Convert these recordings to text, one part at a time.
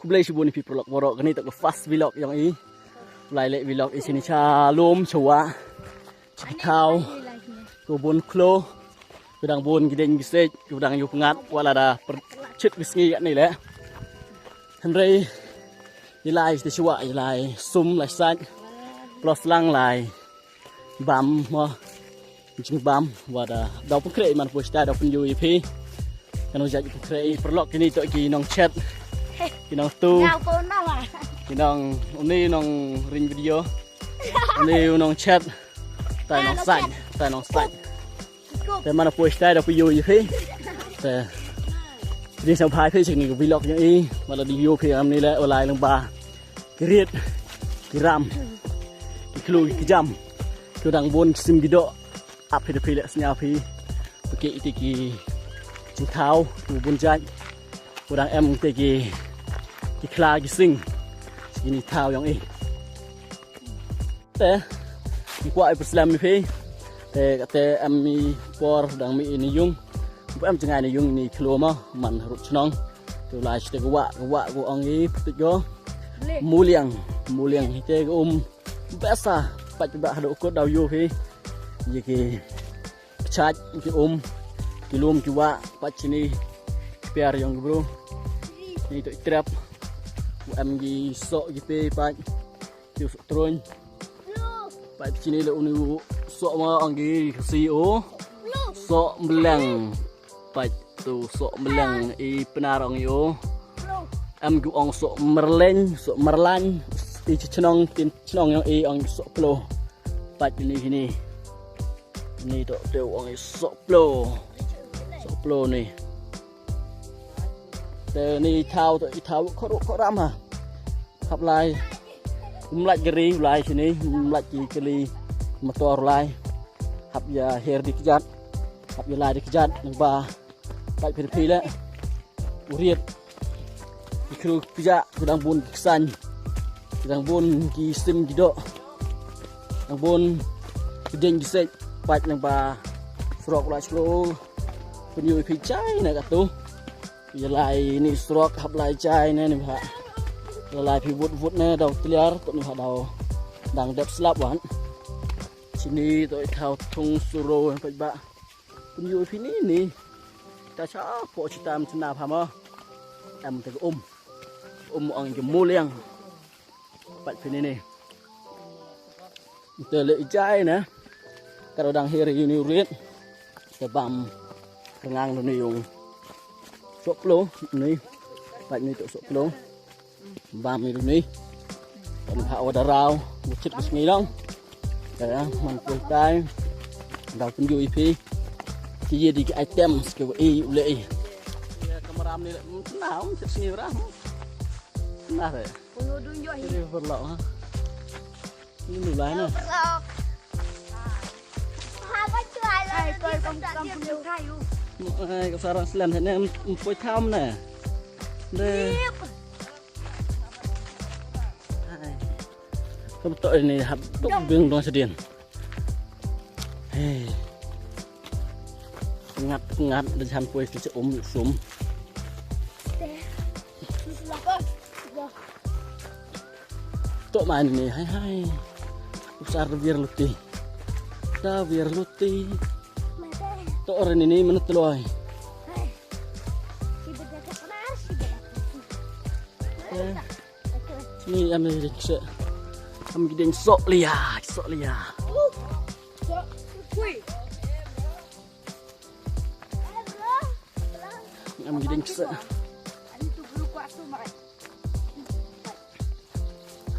Ku boleh cuba ni pi prolog borok ni tak fast vlog yang ini. Lai lek vlog di sini cha lom chua. Cikau. Kebun klo. Kudang bun gideng gisej, kudang yu pengat wala da percit gisngi kat ni le. Henry ilai di chua ilai sum lai sat. Plus lang lai bam mo. Jing bam wada dau pekre man posta dau pun yu ip. Kan ujak pekre prolog kini tok ki nong chat. Kinong tu, kinong ini nong ring video, ini nong chat, tay nong slide.แต่มันพูดได้เราไปอยู่พี่แต่ดีสัมภาษณ์พี่สิ่งนี้ก็วิล็อกอย่างนี้มาเราดีวิวพี่อันนี้แหละออนไลน์ลงบาเกลียดกีรำกีคลูกีจำกีดังบนซิมกิโดอัพให้พี่แหละสัญญาพี่โอเคอีกทีจิงเท้าอยู่บนใจกีดังเอ็มตีกีคลากีซิงกีนี่เท้าอย่างนี้แต่ดีกว่าไอ้ผู้สลัมพี่แต่มีปอร์ดังมีนิยมพวกจังไงนิยมนี่คลัวมั้งมันรุดชนองตัวลายสเตกวะกูอังนี้ติดโยมูเลียงที่เจก็เบสปัจจุบันหาดูกดดาวยูพี่ยี่กี่ชาร์จกี่กี่ลุมกี่วะปัจจุบันเปียร์ยังกูรู้นี่ตัวทรัพย์พวกกี่โซ่กี่เปย์ปัจกี่ตรนปัจจุบันเลยอุนิวsok ma anggi CEO sok meleng pai tu sok meleng I penarong yo am gu ong sok merlan I chenong tin chenong yang I ong sok plo pai ni tok teu ong sok plo ni te ni thao kho ram ha khap lai lạch gari lai sini lạch kali motor lai hab ya hair dikejat hab ya lai dikejat nang ba pai pi le uriet ikru pija kudang bun kesan kudang bun ki sim gido nang bun gedeng gisek pai nang ba strok lai skro penyu pi chai na katu ya lai ni strok hab lai chai na ni ha lai pi vut na dau tliar to ni ha dau dang dep slap wan sini tôi thao thung suro phải bạ cũng như phía ní ta chả phổ chỉ tam chân nào hả mà em thấy ông cái mua liang vậy phía ní từ lệ trai nữa cái đầu đang heri ini riết cái bầm ngang luôn này dùng sốt lố này vậy này tụ sốt lố bầm này luôn này còn hậu đã rau một chút cái gì đâu Kaya mantul tay daw pun UEP kaya di item skill E ulei kamera ni nah cek sini berah nah deh pengudung jo ini berlok ha ini mulai nah apa cuai lah coi kampung yêu thay lu cái sarang selan thế này empoi tham nè đây betul ini habuk bingung dong sedian. Hei, ngat dan sampai si sum. Tok main ini, hai. Usar biar luti. Dah biar luti. Tok orang ini mana teloy. Ini ambil dikse. Kami gideng sok lia. Kami gideng sok.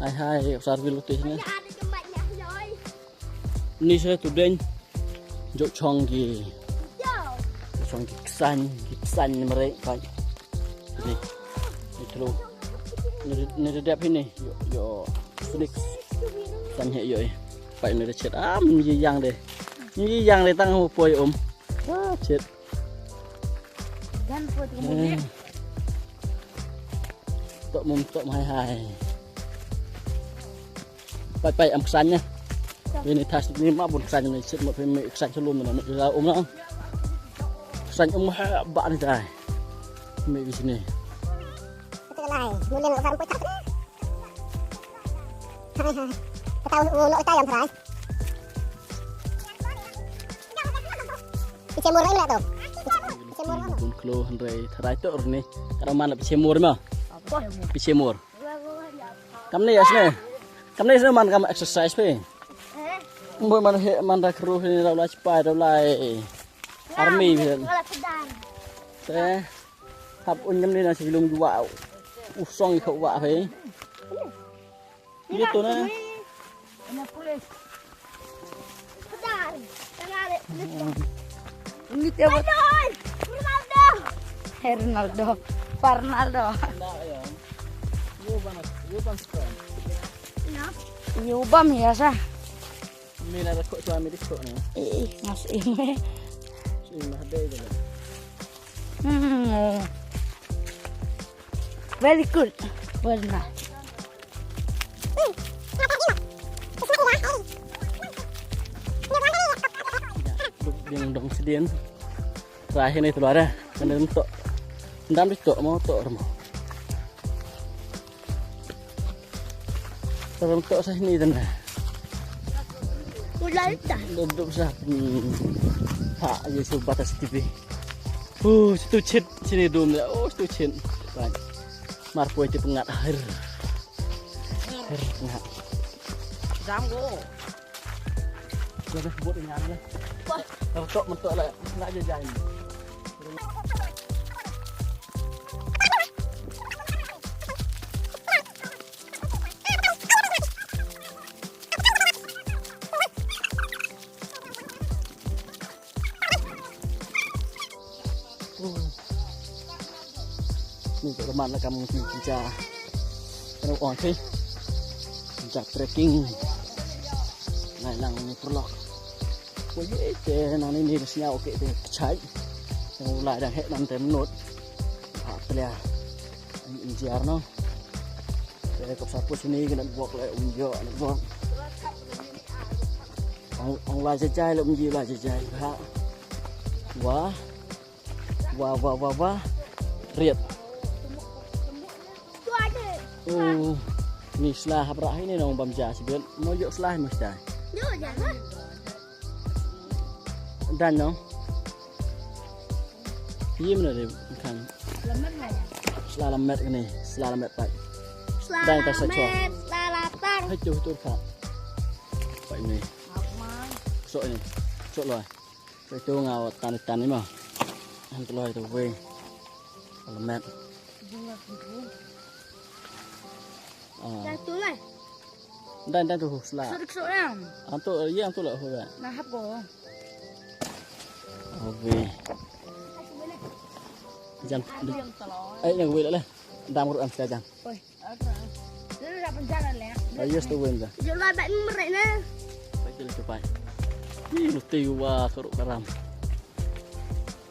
Hai, usar vilutihnya. Ini saya tu den, jok chong kesan mereka. Ini terus. Ini dedap ini, yo Felix. Tan hệ rồi phải người chết như giang đây tăng hồ phôi chết tộm hai phải ăn xanh nhá ini tas ini mah bun xanh này chết một phần mẹ xanh cho luôn mà nó ra ôm nó xanh bạn này dài Mày đi sini. Betul lah. Mulai nak sampai tak. Hai hai. Tahu nak tay yang terai. Picemur ini lah tu. Picemur apa? Bun klo handrai terai tu ni. Kalau mana picemur mah? Picemur. Kamu ni asne. Kamu ni mana kamu exercise pe? Mui mana he mana kru ni lau lai cepat lau lai army pe. Thế học ôn đây là chỉ lùng dọa xong khẩu vạ thế biết tôi nè Ronaldo, Fernaldo. Nyubam ya sah. Ini ada kok suami di kok nih. Mas ini. Ini ada itu. Very good. Very nice. Yang dong sedien. Terakhir nih telur ada. Kan untuk. Ndam di tok mau tok mau. Terus tok saya ini dan. Mulai dah. Duduk sah. Pak Yesus batas TV. Situ cit sini dum ya. Oh, situ cit. Baik. Marpo itu pengat air. Air pengat. Jamgo. Jangan buat ini lah. Kalau tok mentok lah, nak jajan. Ini teman lah kamu cinca. Kalau orang sih, cinca trekking. Này là một lọ với cái nó nên đi nhau cái trái lại đang hết năm tới nốt hạt lẻ anh già nó cái cặp sáp sini cái lần buộc lại dọ nó buộc ông lại chơi là gì lại chơi hả quá riết ni selah habrak ini nong bamja sibel mau yuk selah mesti dan no iya mana deh kan selamat ini selamat pak dan tak secua itu kak pak ini sok ini sok loh itu ngawat tan ini mah hantu loh itu we selamat Satu lah. Dan tu slah. Sudut yang. Antu yang tu lah hoga. Nah apa? Oke. Jangan. Yang we lah. Dam urut am sekajang. Oi. Dia dah penjara lah. Ayo tu we dah. Jual baik merek ni. Baik tu cepat. Ini mesti wa keruk karam.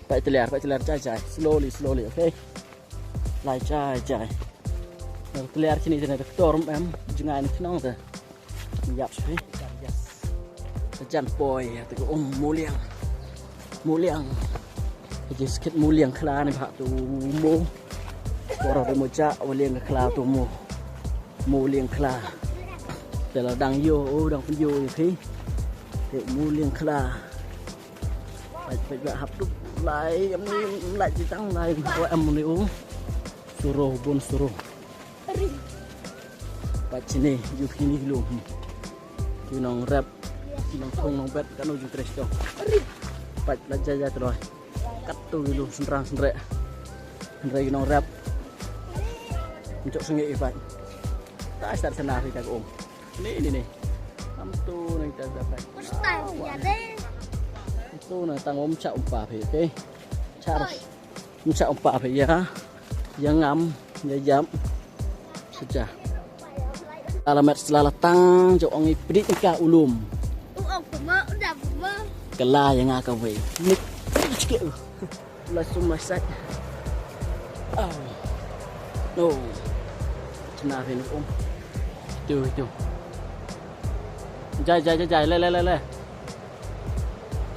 Baik telar cai. Slowly, okay. Lai cai. Telar sini jadi storm em jangan senang tu. Siap sih. Sejan boy tu muliang. Jadi sikit muliang kelar ni pak tu mu. Orang tu muja muliang kelar tu mu. Muliang kelar. Telah dang yo pun yo ni. Muliang kelar. Baik hap tu lai em ni lai ditang lai em ni suruh. Paci ni, you kini belum. You nong rap, nong kong nong bet, kan ujung tres tu. Pac belajar terus. Kat tu dulu senrang. Henry nong rap. Untuk sungai ibat. Tak start senar kita om. Ni. Amtu nang kita dapat. Style ya deh. Itu nang tangom cak umpa pe, okey. Charles. Cak umpa pe ya. Yang ngam, ya jam. Sejak. Alamat setelah latang jauh orang iprit nikah ulum. Kelah yang akan we. Nik sikit. Langsung masak. No. Cenah ni om. Itu. Jai. Le.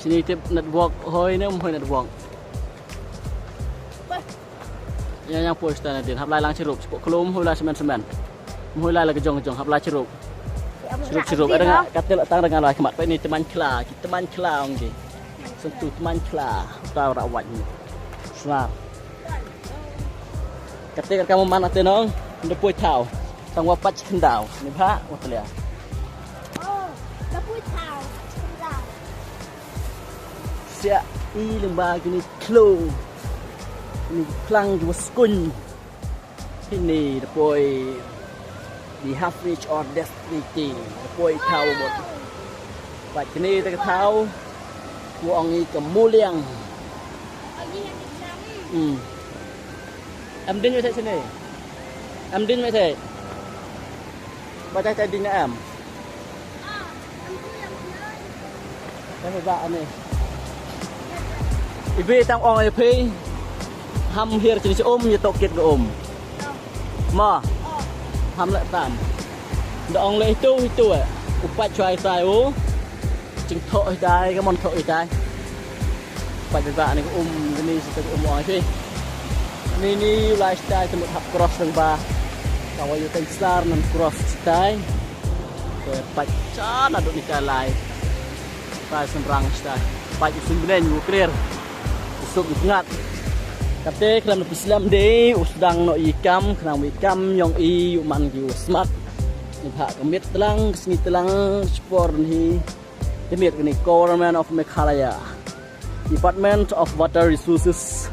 Sini tip net walk hoi ni hoi net walk. yang poster nanti hab lai lang cerup sepok kelum hui lai semen hui lai lagi jong hab lai cerup ada nggak katil tang dengan lai kemat ini teman kela onge sentuh teman kela tahu rawat ni senap katil kamu mana tenong udah poi tahu tang wapat kendau ni pak waktu dia siap i lembah gini klo ini pelang juga skun ini depoi di half reach or destiny depoi tahu bot baik ini kita tahu buang ini kemuliang em din như thế này em din như thế baca tadi nak em kan ba ni ibe tang ong ai phi ham hier jenis như tok kiet ke ma ham lại tam đ ong le itu upat choi sai o chừng thoi dai cái món thoi dai baca ba ni ke ni seperti oi phi ni lifestyle tempat hap cross nang ba kalau you ten star nang cross style ke baca na duk ni kalai tai senrang style baca sembelen you clear usuk ngat kate kelam Islam de usdang no ikam kenang ikam yang i man ki smart ni phak kemit telang sengi telang sport ni kemit ni Government of Meghalaya Department of Water Resources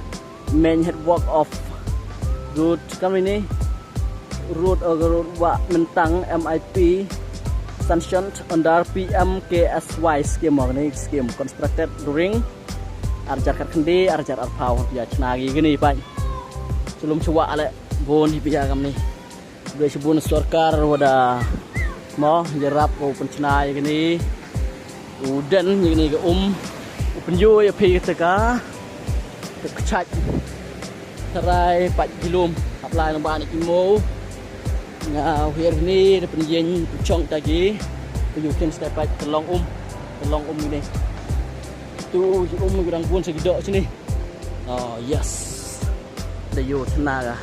main headwork of road kami ni road wa mentang MIP sanctioned under PMKSY scheme ni scheme constructed during arjar kat kendi arjar arpau ya cenagi gini pak sebelum coba ale bon di pihak kami udah sebun sorkar wada mau jerap open cenai gini udan gini ke penyu ya pi teka kecak terai 4 km apply lembaga ni kimo ngau hier ni de penyen chong tadi penyu ken step tolong ini tu kurang pun segedok sini. Oh yes. Ada yo tenaga.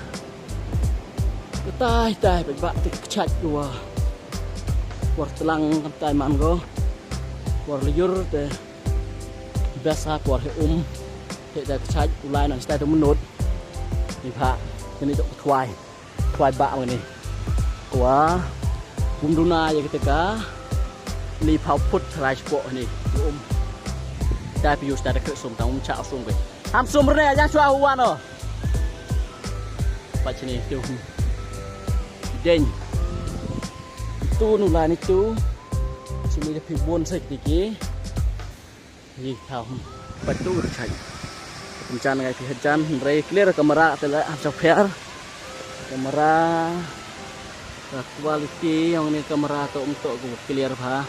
Tai bak kecak dua. War telang tai man go. War liur te biasa war te kecak ulai nang stai tu menut. Ni pak ini tok kwai bak ni. Wah. Duna ya ketika ni pau put rai sport ni. Dah pius dah dekat sum tang cak sum ke. Ham sum berne yang chua huan oh. Baca ni tu. Den. Tu nula ni tu. Sini dah pibon sedikit. Ni tahu. Betul cai. Pencana ngai kehajan ray clear kamera telah capar. Kamera kualiti yang ni kamera tu untuk clear bah.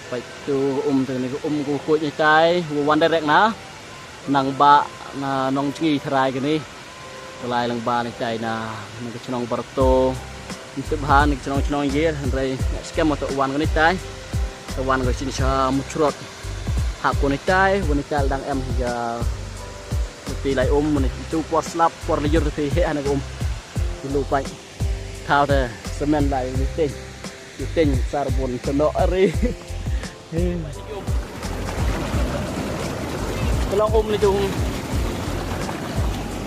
Baik tu tu ni ku kuat ni tai wan direct na nang ba na nong cngi thrai ke ni lai lang ba ni tai na ni ke chnong barto ni tu ba ni chnong ye rai scam to wan ke ni tai to wan ke sin cha muchrot hak ko ni tai wan ni tal dang em ya ti lai ni tu por slap por le yur ti he ana lu pai thao te semen lai ni ting sarbon tono ari tolong ni tu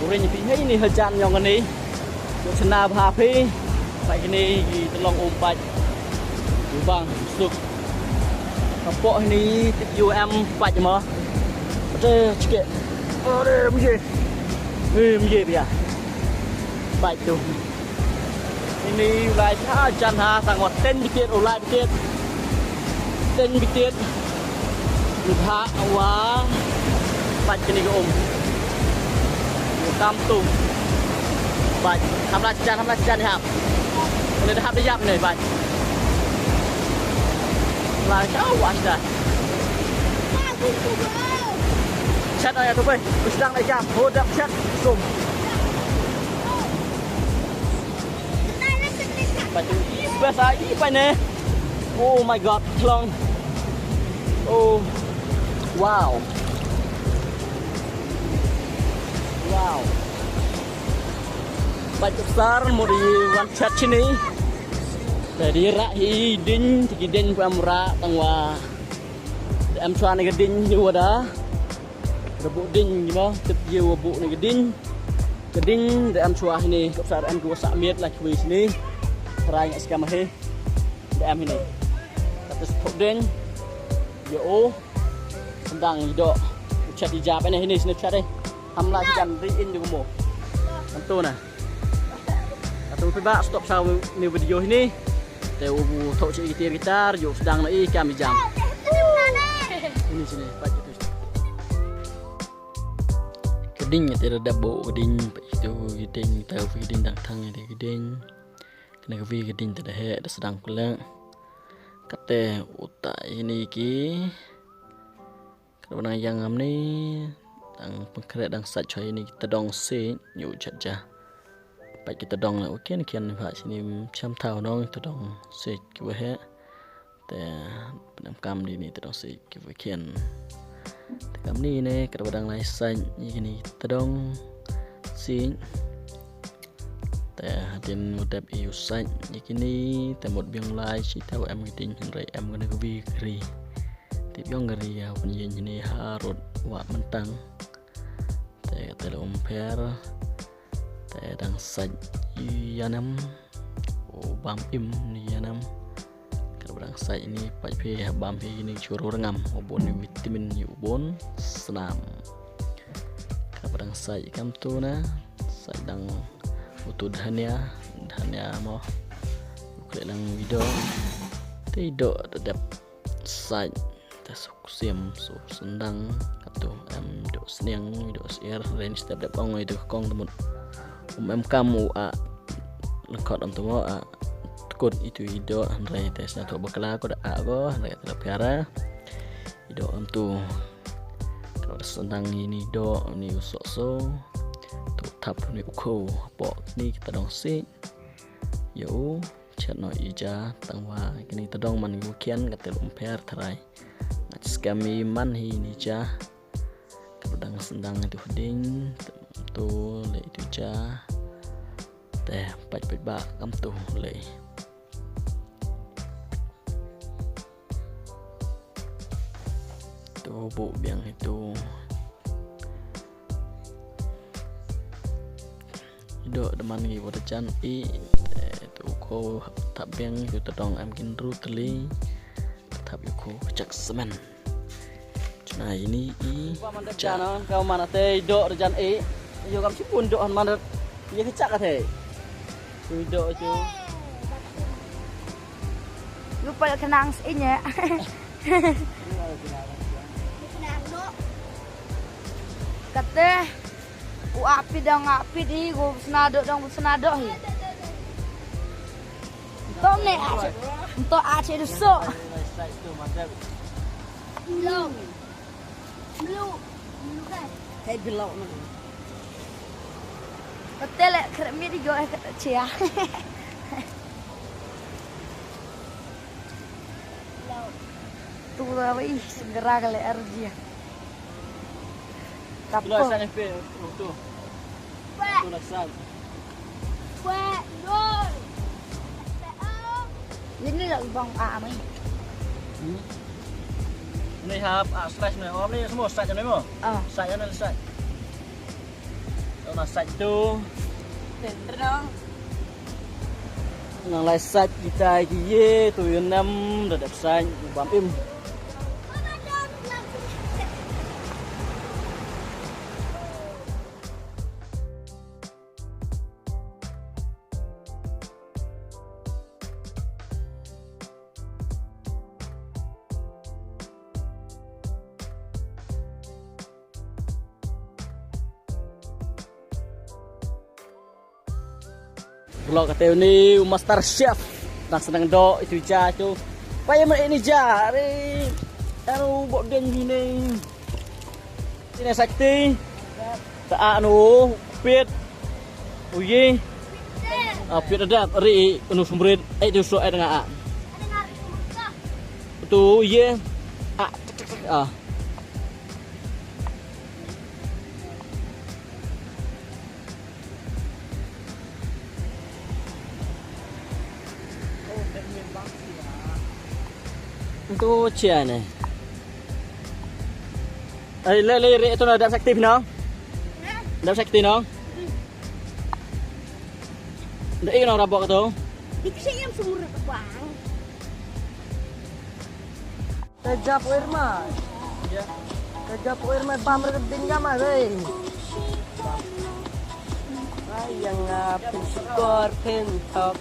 orang ni ni hujan yang ni untuk sena bhapi baik ni tolong pat bang suk kapok ni pat mo ada sikit ada mje dia baik tu ini ulai hujan sangat ten dikit ulai dikit ten dikit Lupa awak Baca ni ke Kampung Baca Hamlah sejan ni hap Boleh dah hap dia jap ni baca Lah kau dah Chat ayah tu pergi sedang nak jam hold up chat Zoom Baca Biasa lagi apa ni Oh my god Tolong Oh Wow Baca besar mau di one chat sini. Dari rak hidin, hidin pamra tangwa. Em chuan này cái đinh như vậy đó, rồi bộ đinh như bao, tiếp nhiều bộ này cái đinh để em chuan này, cấp sát em cũng sạ miết là vì sini, thay ngay sekarang he, để em ini, tapi bộ đinh, yo, sedang hidup, chat hijab ini snapchat đây, hamlah jangan rein juga mau, tentu nah, atau tiba stop sau new video ini, teu thâu chị gitar, yo sedang lagi kami jam. Ini sini pak itu keding tidak ada bau keding pak itu keding tahu keding tang tang itu keding kena keding tidak ada sedang pula kata utak ini ki kerana yang amni tang pengkerat dan sat coy ini kita dong se nyu caca pak kita dong lah okey kian pak sini macam tahu dong kita dong se kiwa he penamkam di ni terdong si kian tekam ni ne kadang lai san ni terdong si hatin mudap iu san ni temut biang lai si tahu em giting rai em guna kubi kri tip yong gari ya penyen ni harut wa mentang te umper dang san yanam o bam im ni yanam barang saya ini pakai bampi ini curu rengam obon vitamin ubon senam barang saya kam tu na sedang butuh dhania mau klik lang video tidak tetap saya tasuk siam so sendang katu do seniang do share range step dap kong itu kong temun em kamu lekot untuk kod itu hidup andai tesnya tu bakal aku dah aku andai terpiara hidup tu kalau senang ini do ni usok tu tap ni uko apa ni kita dong si yo chat no ija tangwa kini kita dong man kian kata umper terai ngajis kami man hi ni ja kadang senang itu ding tu le itu ja teh pat ba kam tu le bu biang itu hidup deman gi wadajan i itu ko tak biang itu terdong am kin rutli tetap ko cak semen nah ini i Chana kau mana teh hidup rejan yo kam sipun dok mana ye kecak kathe hidup tu lupa kenang inya kata api dong api di go senadok dong senadok hi tom ne untuk ace itu so belum kan hey belum kata lek kermi di go cia tu dah segera kali RG tu lah sana pe tu lah sana ini là vòng mấy ni hab slash ni om ni semua sat ni mo sat ni sat ona sat tu tender dong nang lai sat kita ye tu nam dadap sat bam im vlog kata ni master chef nak senang dok itu ja tu payah mereka ini ja ni anu bok deng ni ini sakti tak anu pit uye pit ada ri anu sumberit itu so ada ngak tu ye Untuk cia ni. Le itu nak dah sakti pinang. Dah sakti nong. Dah ini orang rabak tu. Dikasih yang sumur ke bang. Kejap Irma. Ya. Kejap Irma pamer ketinggalan mah, weh. Yang skor pentok.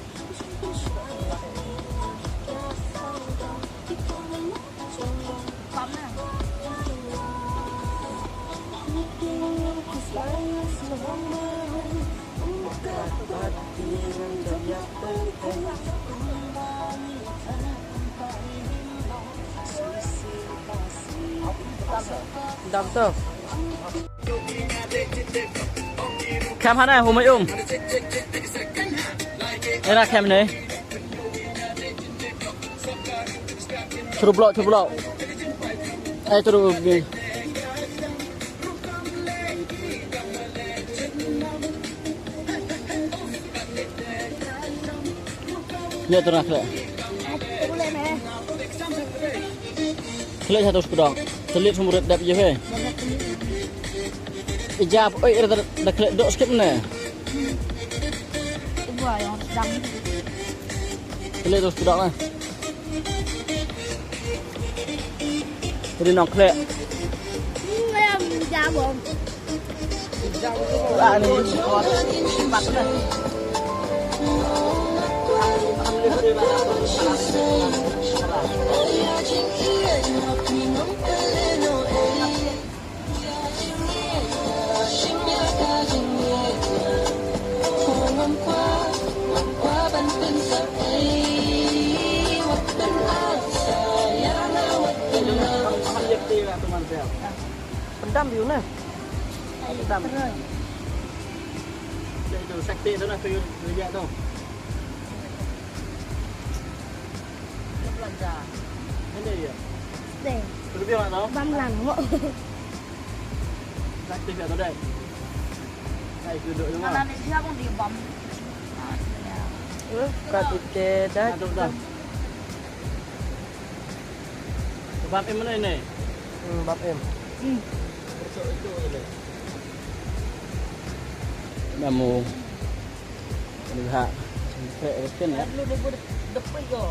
Dah betul. Cam mana hôm mấy đây là cam này. Thử blok. Thử đi. Lihat tu nak kelak. Kelak satu sepedang. Terlihat semua redap je fe. Ijab, dah kelak dok skip mana? Gua yang sedang. Kelak tu sepedang lah. Jadi nak kelak. Yang jabom. Ah ni. Pendam view ni. Pendam. Itu sakti tu nak pergi lihat tu. Belanja. Ini dia. Deh, Terlebih mana tu? bam lan mo. Sakti kat tu dah. Hai duduk tu Mana mah. ni dia pun di bam. Kat itu dah. Duduk dah. Sebab mana ini? Bab M. Namu lihat sampai kan ya. Lu dia depan yo.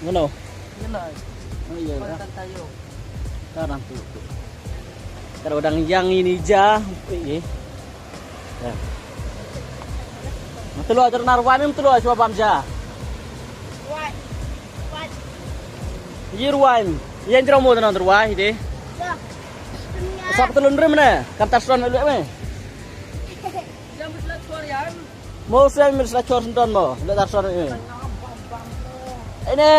Mana? Jelas. Oh iya lah. Kontan tayo. Sekarang tu. Kadang yang ini jah. Ya. Mesti lu ajar narwan mesti lu coba bamja. What? What? Yirwan. Yang jeromo tu narwan ini. Dah. Siapa telun rem mana? Kantas ron lu apa? Jam belas Korean. Mau saya mirip selacor senton mau. Lihat tarson ini. Ini.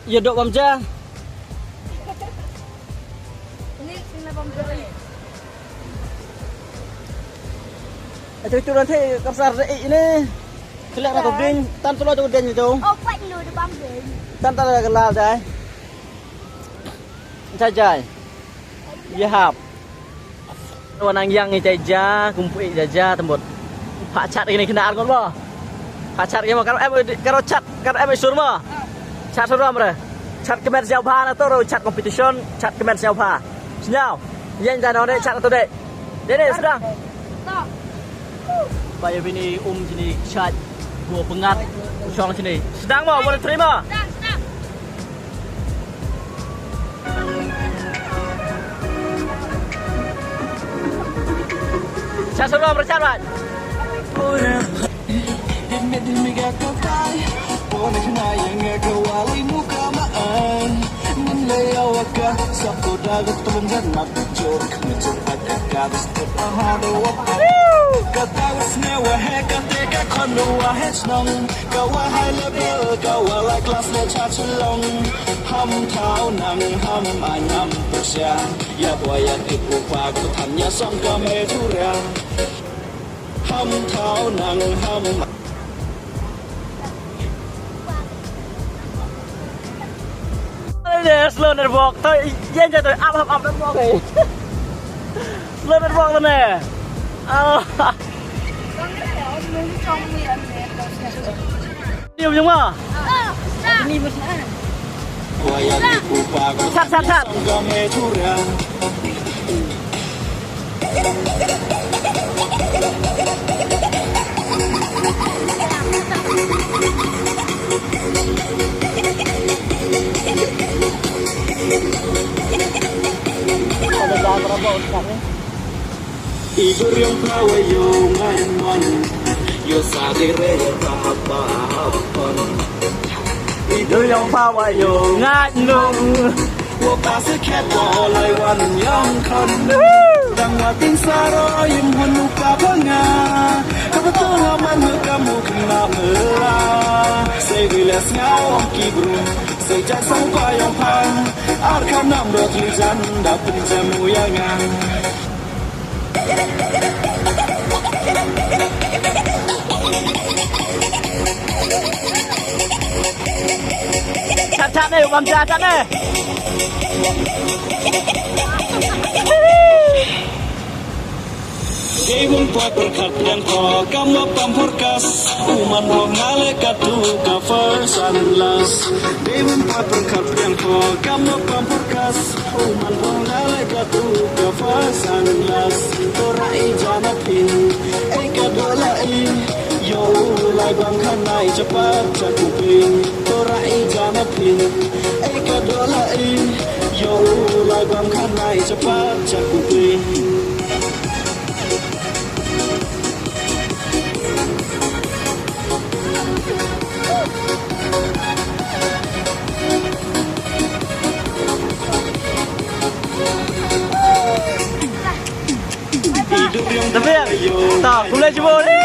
Ya dok bamja. Ini sini bam jari. Itu nanti kasar ini. Kelihatan tu ding. Tan tu tu ding itu. Oh, quay lùi được bam jari. Tan tan là lao đấy. Jajai. Yahap. Wanang yang ni jaja, kumpul jaja tembut. Pak cat ini kenaan kon mo. Pak cat ni mo karo cat sur mo. Cat sur mo re. Cat kemen siau pha na to ro cat competition, cat kemen siau pha. Senyau. Yang dah nore cat tu dek. Dek sedang. Dah. Bayar bini sini cat gua pengat usang sini. Sedang mo boleh terima. Dah, dah. Cat sur mo bercat mat. Đây slow net walk thôi, yên cho tôi up net walk này. Slow net walk thôi nè. Con cái này ở muốn trong miệng nè. Nhiều đúng không? Dah. Ini macam mana? Sat sat sat. Ada jalan berapa sekarang? Ibu yang kau yang main yo sadire yo tahapapon. Ibu yang kau yang ngat nung, 我把是看到来玩样看。当我顶沙罗ยิ้มหัวลูกกาพังงาข้าพเจ้าหามันเมื่อกำมุกนาเมื่อลาใส่วิเลสเงากีบรุงใส่ใจสังกายองพังอาร์คำนำรถลิจันดับเป็นจมูยางาน Sat nih, bam sat nih. Iwan poy berkat yang kau kamu pamporkas uman hongale katu ka first and last. Iwan poy berkat yang kau kamu pamporkas uman hongale katu ka first and last. Tora ijana pin, kadola yo lai bang kanai cepat cakupin. Tora ijana pin, kadola yo lai bang kanai cepat cakupin. Tapi ya, tak boleh coba ni.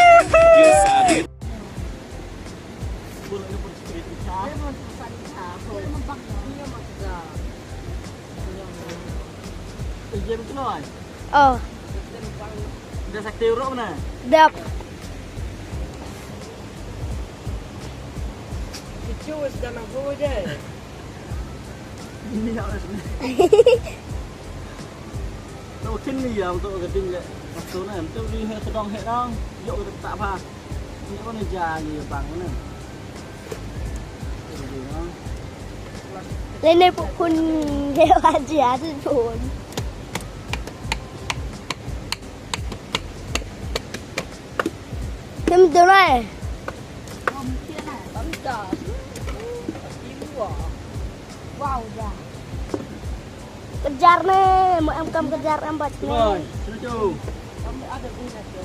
Oh, Dah sakti urut mana? dap. Itu sudah mampu je. Ini apa sih? Đâu kinh gì làm tôi cái tin vậy? Một số này tôi đi hơi sedang hết đâu, dụ được tạ pha. Những con này già gì bằng cái này. Lên đây phụคุณเทวาเจียสุดผลนี่มันตัวอะไร Bấm trò. Kiếm quả. Wow dah. Kejar nih, mau em kamu kejar em baca Rồi, nih. sini cu. Kamu ada punya tu.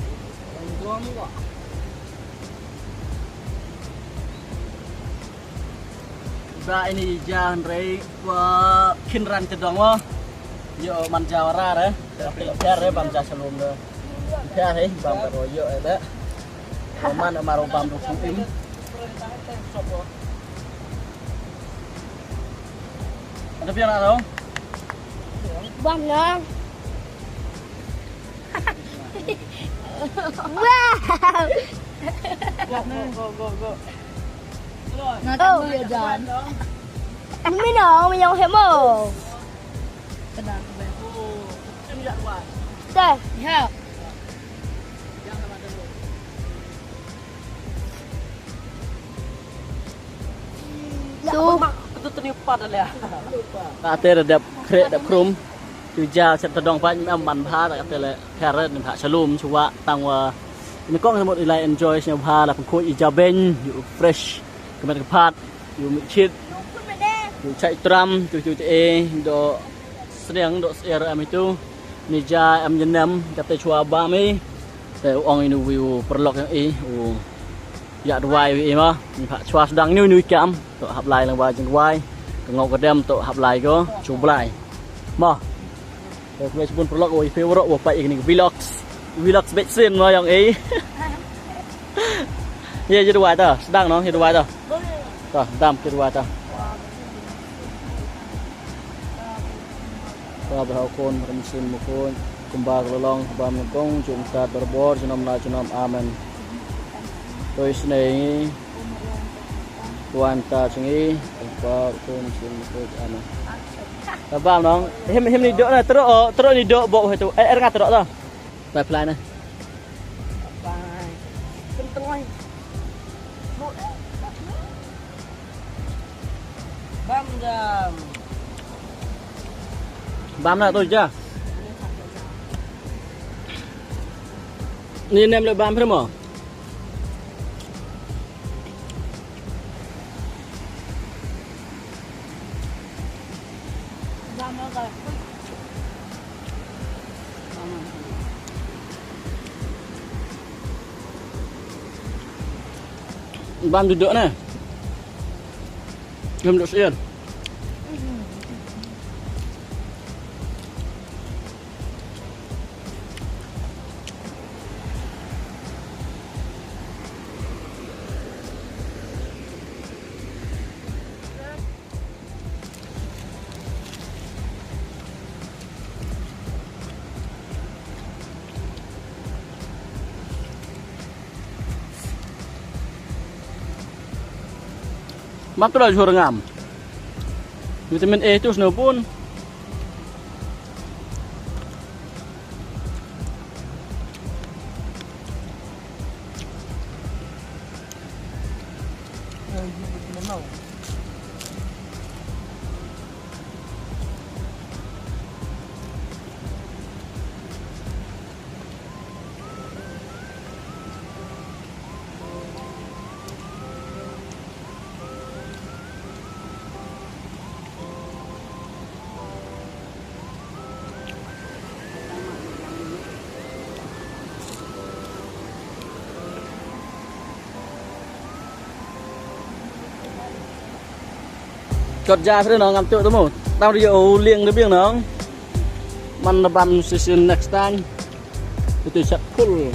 Tuang ni kok. Ba ini jalan rei kinran cedong mo. Yo man jawara deh. Tapi biar deh bam jah sebelum deh. Biar deh bam royo deh. Man amaru bam rusuim. Ada biar apa? Banyak. Wow. Go. Nó đang mưa giòn. Anh mới nọ mày dòng hiểm mồ. Cái đó về. Em dặn hoài. Đây. Ha. Tuh. Itu terlipat dah. Ate redap krek dap krum. Tuja set tedong pa am ban pha tak ate le carrot ni pha chalum chuwa tangwa. Ni kong semut ilai enjoy nya pha la pun khoi ija ben you fresh. Kemet kepat you chit. You chai tram tu e do sriang do er am itu. Ni ja am jenam kate chua ba mi. Te ong inu view perlok yang ya dwai wi ma ni pha chua sedang nu cam to hap lai lang ba jeng dwai. Ngau ka dem to hap lai ko chu blai. Ma. Tôi sẽ buôn vlog ôi favorite của bạn ini vlogs bết xuyên mà yang ấy. Ye jadi wae ta, sedang no, jadi wae ta. Ta, dam jadi wae ta. Ta berhau kon mesin mukon, kembang lolong bam kong jumta berbor jenam la jenam amen. Tôi sini tuan ta chengi, kembang kon mesin mukon amen. Bam nong, hem ni dok na terus ni dok bok itu. Ngat terus ta. Pai fly na. Bye. Kenteng oi. Bam jam. Bám lại tôi chưa? Nhìn em lại bám thêm mà. Bam nó rồi. Bám duduk nè. Em duduk yên. Mak terus ngam. Vitamin E itu seno pun. Chọt ra phía nó ngắm chỗ tao một tao đi dụ liêng cái biếng nó man là băm season next time itu shot full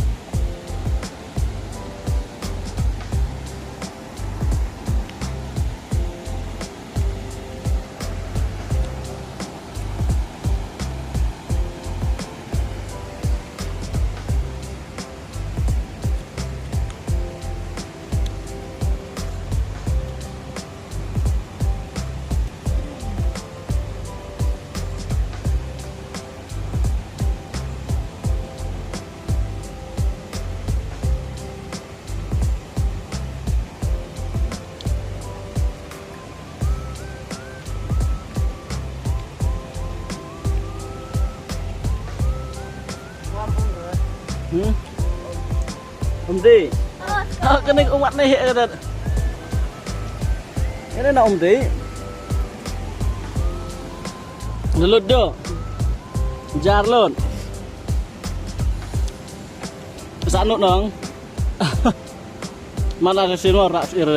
Om Di. Cái này ông bạn này hiện thật. Cái này là ông Di. Lột được. Jar lột. Saan nong. Mana ke sini rak sir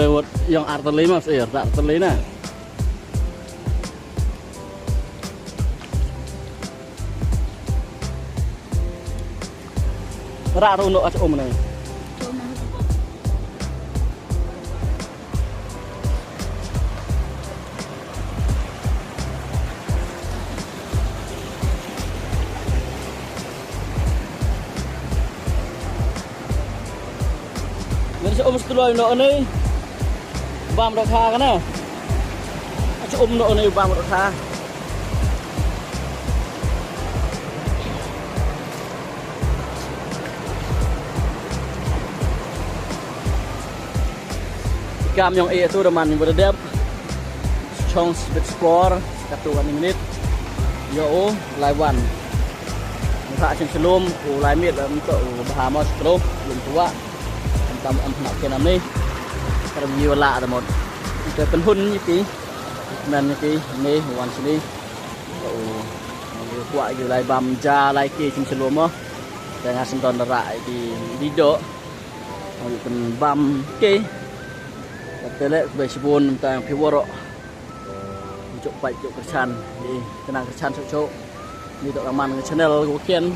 yang arteli mas sir, arteli na. Rak runo as om này. Om setelah nó này bám đọt tha cái này om nó này bám đọt tha cam yang itu teman berdep chance explore satu menit yo live one masa sebelum live meet untuk Bahamas Club belum tua tầm âm nhạc kia nằm đi, cái nhiều lạ là một cái phân hun như kí, men như kí, mê hoàn chỉnh đi, quậy kiểu lại bầm cha lại kia chung chân á, để ngã sinh tồn lại thì đi đỡ, còn bầm kí, cái lệ về buồn tại phía bờ chỗ bạch chỗ cái chăn đi, cái nàng cái chăn chỗ đi tụi làm ăn cái channel của kiên,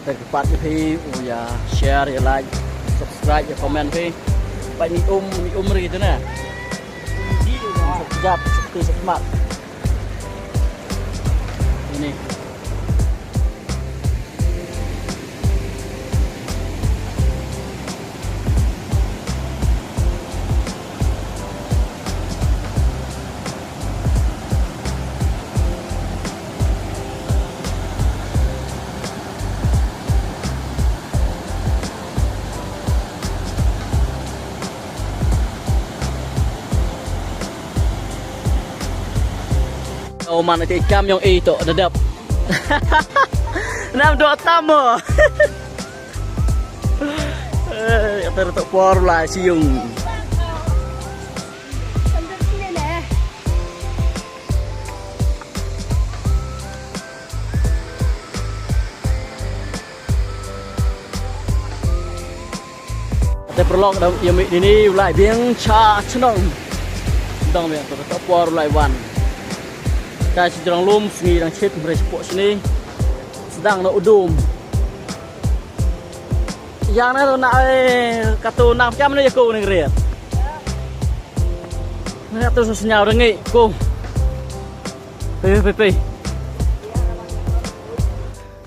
để cái phát cái share like subscribe ya komen pe pak ni umri itu nah sekejap seperti sekemat ini Oman nanti ikam yang itu dedap. Nam dua tamu. Kata por lah siung. Sampai sini deh. Kata perlok dalam yang ini ulai biang cha cenong. Dong biang kata por ulai wan. Kita sedang lum sini dan cit berespok sini sedang nak udum. Yang na tu nak kata nak macam mana je kau ni kira? Nak tu senyap rengi kau. Pei.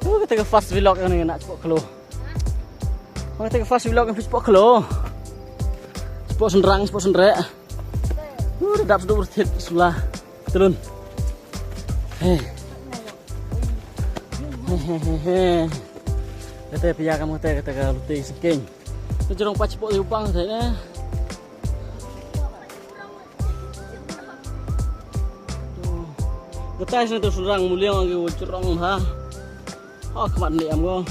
Kita ke fast vlog ni nak cepat keluar. Kita ke fast vlog yang cepat keluar. Cepat senderek. Sedap sedap berhit sebelah turun. Kata pihak kamu kata kalau luti seking. Tu jorong pak cepok diupang saya. Betai sana tu surang mulia lagi curang ha. Oh kemat ni amgo.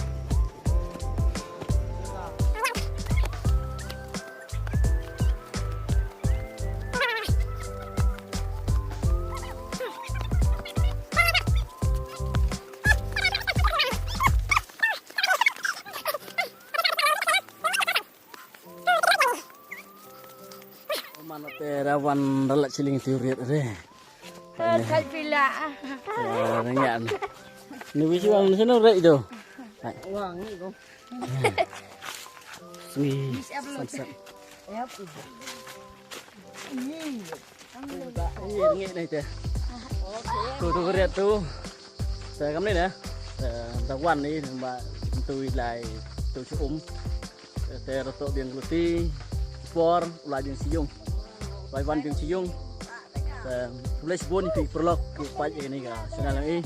Mana terawan relak ciling tiurit deh. Kal pila. Rengan. Ni wisi wang sana rek tu. Wang ni kau. Wih. Sunset. Ini. Iya rengi ni teh. Tu riat tu. Saya kamu ni dah. Tawan ni mbak tu lai tu cium. Saya rotok biang luti. Por ulai biang siung. Wan biang siung. Boleh sebut ni perlok kupat ini kah. Senang lagi.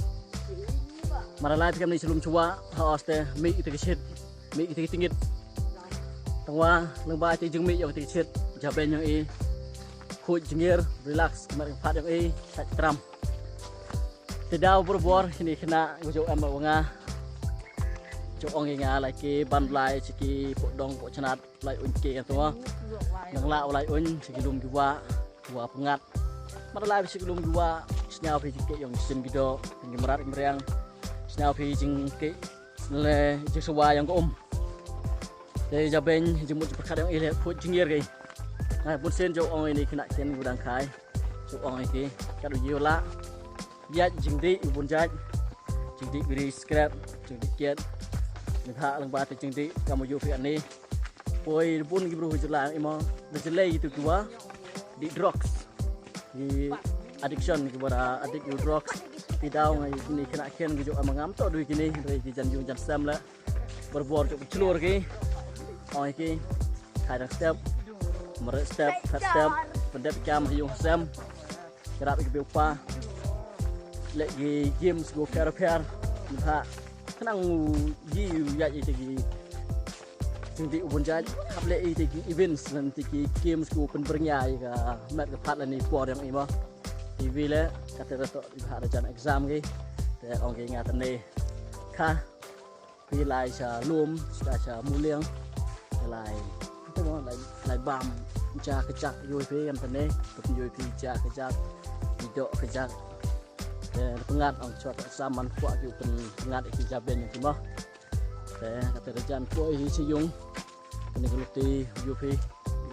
Maralai kami sebelum cuba haus teh mik itu kecil, mik itu tinggi. Tengah lembah cing mik yang kecil, jaben yang ini, kuat jengir, relax, kemarin empat yang ini, tak teram. Tidak berbor ini kena gojok ambak wanga. Jok orang ingat lagi bandlai ciki podong pok cenat lai unki yang tua. Yang la lai un ciki lum juga, dua pengat. Maralai ciki lum juga, senyap ciki yang sen gitu, yang merat meriang. Senau pi jing ke le jing sewa yang ko Jadi jaben jemut perkat yang ile put jingir ke. Nah pun sen jo ong ini kena ken gudang kai. Jo ong iki kadu yola. Ya jing di ubun jaj. Jing di beri scrap, jing di kiat. Ni ha lang ba te jing di kamu yo pi ani. Poi pun gi bro jela imo de jele itu dua di drugs. Di addiction kepada adik drugs. Tidak ngai ini kena kian gitu amangam tu duit kini dari janjung jan sam lah berbuat cukup celur ki, orang ki kadang step, merek step, pendek jam hiung sam, kerap ikut berupa, lagi game go fair, mungkin kenang jiu ya itu ki, jadi ubun jaj, hable itu ki events nanti ki games go penbernyai ka, mat kepat lah ni por yang ini TV le kata datuk ibarat rencana exam ke te ong ke ingatan ni kah pi lai cha lum cha muliang lai tu lai bam cha kejak yoi pe kan tane yoi pi cha kejak didok kejak te pengat ong chot exam man kuat yu pengat iki jaben yang timah te kata rencana kuat hi siyung ni keluti yoi pe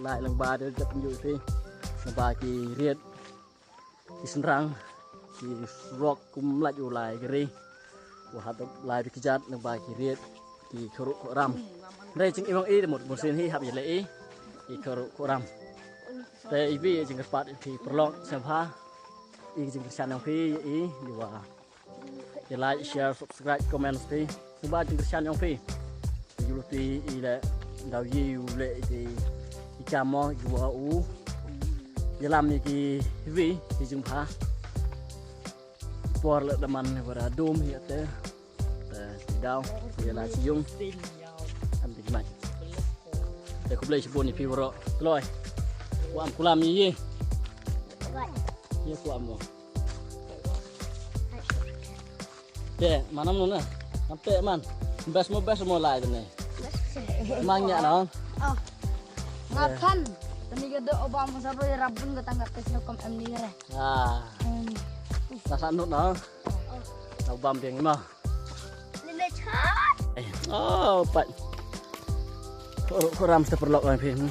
lai lang ba de jap yoi pe ba ki riat di senrang di rock kum laj ulai geri wahad lai di kejat nang bagi riet di keruk ram dai jing imang i một sen hi hab ye le i keruk ram te i bi jing kepat di perlok sampa i jing channel pi i dua di like share subscribe comment pi suba jing channel pi you ti i le dau yi le di ikamo dua u dia làm như cái vị thì chúng ta por lại đâm ăn và đôm hiện thế đau thì là sử dụng ăn thịt mạnh để không lấy chụp bồn thì phi vào rồi làm như gì như của Dek, mana mana? Sampai man. Best mau lai tu ni. Mangnya dong. Oh. Ngakan. Tani gede obam sabar ya rabun ke tangga pesno kom em ni re. Ah, tak sanut dong. Tau bam piang mah. Lele chat. Oh, pat. Koram sudah perlok kan piang.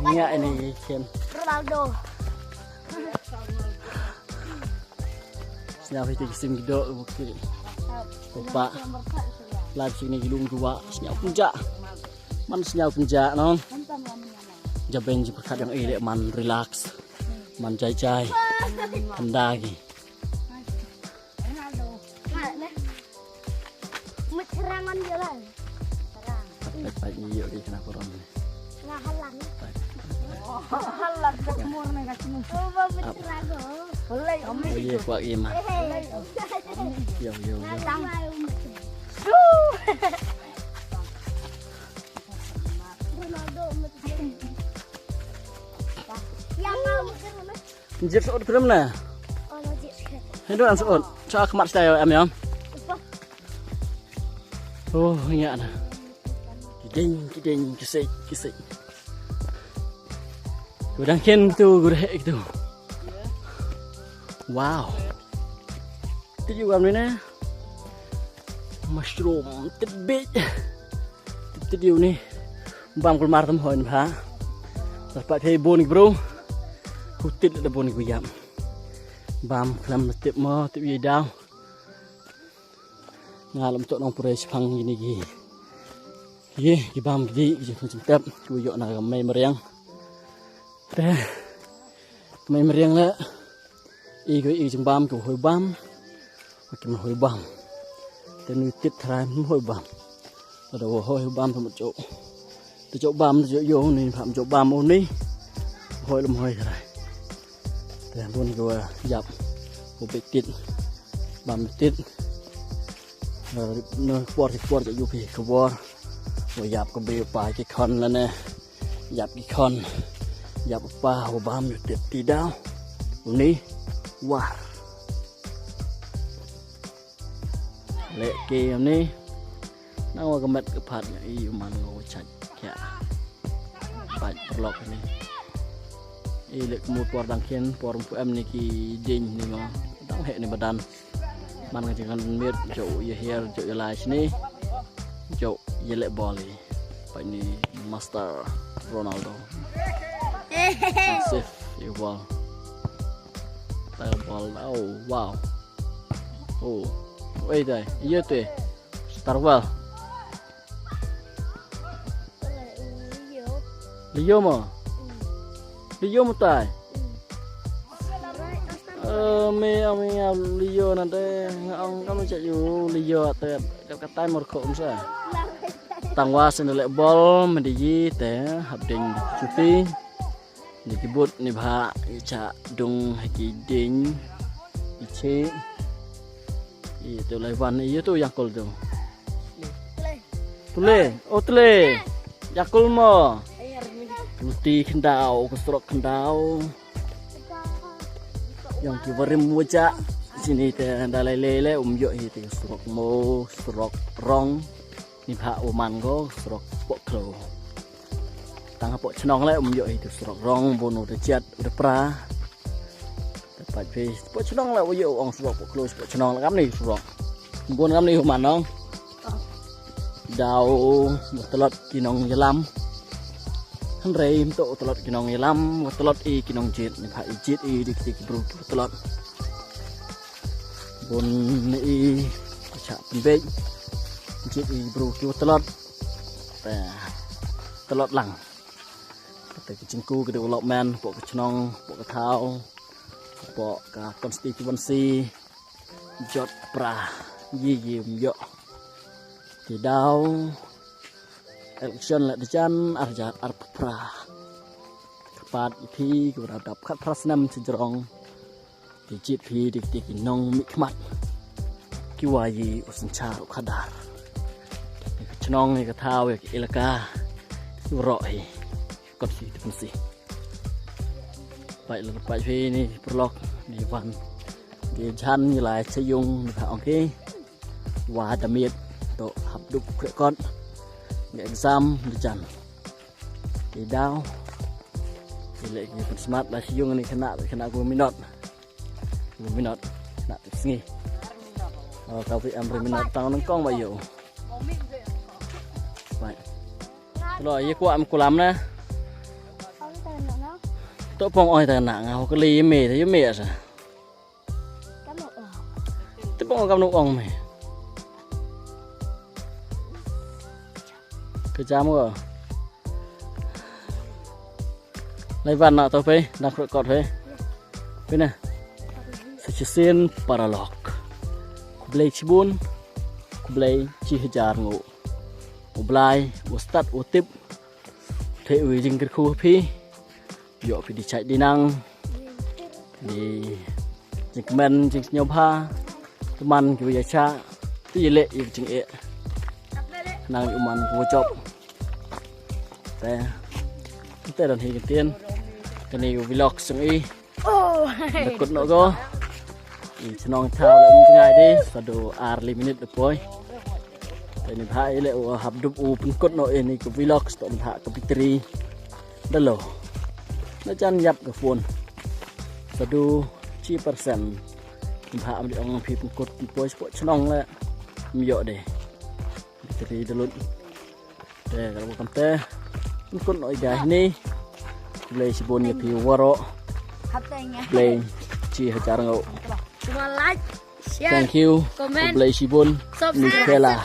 Nyak ini Ken. Ronaldo. Senyap itu kisim gede bukti. Opa. Live sini gilung dua. Senyap puncak. Man senyap puncak non. Jaben perkat yang elok man relax. Man jai-jai. Kendagi. Ronaldo. Mana? Mecerangan jalan. Baik-baik ni yuk di kena koram ni. Ngahalang. Halang ke semua ni kat sini. Oh, mecerang. Boleh om. Oh iya, kuat iman. Yo. Ronaldo mecerang. Yang mau mecerang. Njir suot film na. Oh, logik sekali. Itu an suot. Soal kemat style em yom. Oh, ingat na. Kiding, kisik. Gudang ken tu, gurek tu. Wow. Itu juga ni. Mushroom tebik. Itu dia ni. Bang kulmar tam hoin ha. Dapat hey boni bro. Hutit ada boni guyam. Bam kelam tip mo tip ye daw. Ngalam tok nong pure sepang gini gi. Ye, gi bam gi macam tap guyok na mai meriang. Teh. Mai meriang la. I jeng bam ku hoi bam. Makin hoi bam. Tên tít thay hoi bam. Ada hoi bam tu một chỗ. Tu chỗ bam tu chỗ yo ni phạm chỗ bam ôn ni. Hoi lum hoi thay. Teh pun ku yap. Ku bị tít. Bam tít. Nơi quạt cho du phi ku quạt. Rồi yap ku bị pa cái con là nè. Yap cái con. Yap pa hoi bam yo tít ti dao. Ni. Wah. Lek game ni nawa kemet kepat i man ngo chat kya pat perlok ni i lek kemut por dangken por em ni ki ding ni mo dang he ni badan man ngajangan mit jo ye here jo ye lai sini jo ye lek ball ni pat ni master Ronaldo safe ye ball ball oh wow oh wait đây iya tu Starwell Leo mo tai me Leo nanti ngong kamu cak you Leo tu dekat tai mor ko umsa tangwa senelek ball mendiji teh habding cuti dikibut ni bha cak dung haki ding ice itu lewan iya tu Yakul tu. Tule. Oh tule. Yakul mo. Luti kendau, kestrok kendau. Yang kibarim wajak sini teh dalai lele yo itu kestrok mo, kestrok rong. Ni bha oman go kestrok pok klo. Tang pok chnong le yo itu kestrok rong bono de chat udah pra. Pat face po chnong la yo ong srok po close po chnong la kam ni srok bon kam ni man nong dau telot kinong yelam han reim to telot kinong yelam telot i kinong jit ni pha i jit i dik dik bro telot bon i cha pembek jit i bro ki telot telot lang te cingku ke development po chnong po ka thau bộ cả constituency jot pra yim yo thì đau election lại đi chăn arja arpra kapat ipi ku radap khat prasnam sejrong di gp dik dik nong mikmat kiwayi usenchar khadar chnong ni ka thau ya ilaka roi constituency baik lepas ini perlok di van Cái chăn như là xây dùng thảo cái và đặc biệt tổ hợp đục khỏe con nghệ giam được chẳng cái đau thì lại cái phần smart là sử dụng này khả năng của mình nọt nạt được nghi tao bị em rồi mình nọt tao nó con bao nhiêu vậy rồi cái quả em của lắm nè tôi phong oi tài nặng họ cái ly mề thấy mề rồi tôi phong cầm nụ ông mày cái chám rồi lấy văn nọ tôi phê đặt rồi cọt phê phê nè section paralog kublai cibun kublai cihajar ngộ kublai ustad utip thế uy dinh cái khu phi dọ phi đi chạy đi năng đi dinh men dinh nhau pa teman kita cha tu je lek yang cing ek nang uman ku chop te te dan hi tiên cái này vlog sang y dekut no go i chnong thao la ngai đi sa do ar minute depois te ni bhai le hab dup u pun kut no ni ku vlog sto tha ka pitri dalo na chan yap ka phone sa do chi persen hạ đi ông phim cột bôi sport chong lại miệu để thì được để kalau bukan teh cột nội gái ni play sibon ya pi waro play chi hajar ngau Cuma like, share, thank you comment, play sibon subscribe. Nutella